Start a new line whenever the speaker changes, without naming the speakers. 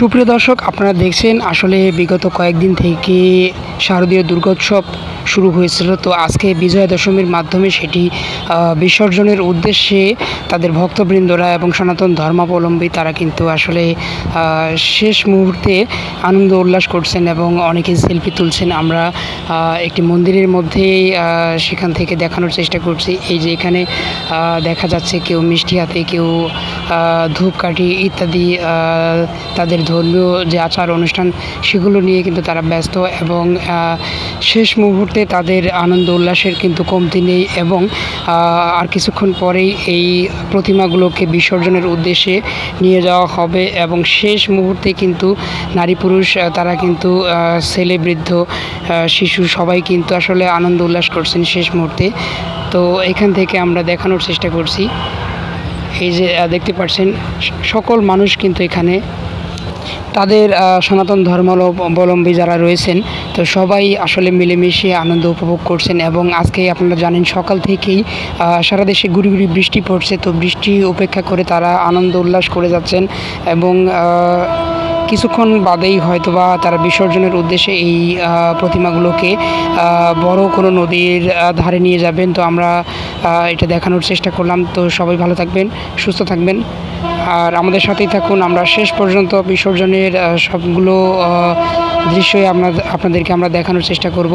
সুপ্রিয় দর্শক, আপনারা দেখছেন আসলে বিগত কয়েকদিন থেকে শারদীয় দুর্গোৎসব শুরু হয়েছিল। তো আজকে বিজয়া দশমীর মাধ্যমে সেটি বিসর্জনের উদ্দেশ্যে তাদের ভক্তবৃন্দরা এবং সনাতন ধর্মাবলম্বী তারা কিন্তু আসলে শেষ মুহূর্তে আনন্দ উল্লাস করছেন এবং অনেকে সেলফি তুলছেন। আমরা একটি মন্দিরের মধ্যে সেখান থেকে দেখানোর চেষ্টা করছি। এই যে এখানে দেখা যাচ্ছে কেউ মিষ্টি হাতে, কেউ ধূপকাঠি ইত্যাদি তাদের ধর্মীয় যে আচার অনুষ্ঠান সেগুলো নিয়ে কিন্তু তারা ব্যস্ত এবং শেষ মুহূর্তে তাদের আনন্দ উল্লাসের কিন্তু কমতি নেই। এবং আর কিছুক্ষণ পরেই এই প্রতিমাগুলোকে বিসর্জনের উদ্দেশ্যে নিয়ে যাওয়া হবে এবং শেষ মুহূর্তে কিন্তু নারী পুরুষ তারা কিন্তু ছেলে বৃদ্ধ শিশু সবাই কিন্তু আসলে আনন্দ উল্লাস করছেন শেষ মুহূর্তে। তো এখান থেকে আমরা দেখানোর চেষ্টা করছি। এই যে দেখতে পাচ্ছেন সকল মানুষ কিন্তু এখানে তাদের সনাতন ধর্মাবলম্বী যারা রয়েছেন তো সবাই আসলে মিলেমিশে আনন্দ উপভোগ করছেন। এবং আজকে আপনারা জানেন সকাল থেকেই সারা দেশে গুড়ি গুড়ি বৃষ্টি পড়ছে, তো বৃষ্টি উপেক্ষা করে তারা আনন্দ উল্লাস করে যাচ্ছেন এবং কিছুক্ষণ বাদেই হয়তোবা তারা বিসর্জনের উদ্দেশ্যে এই প্রতিমাগুলোকে বড় কোনো নদীর ধারে নিয়ে যাবেন। তো আমরা এটা দেখানোর চেষ্টা করলাম। তো সবাই ভালো থাকবেন, সুস্থ থাকবেন আর আমাদের সাথেই থাকুন। আমরা শেষ পর্যন্ত বিসর্জনের সবগুলো দৃশ্যই আপনাদেরকে আমরা দেখানোর চেষ্টা করব।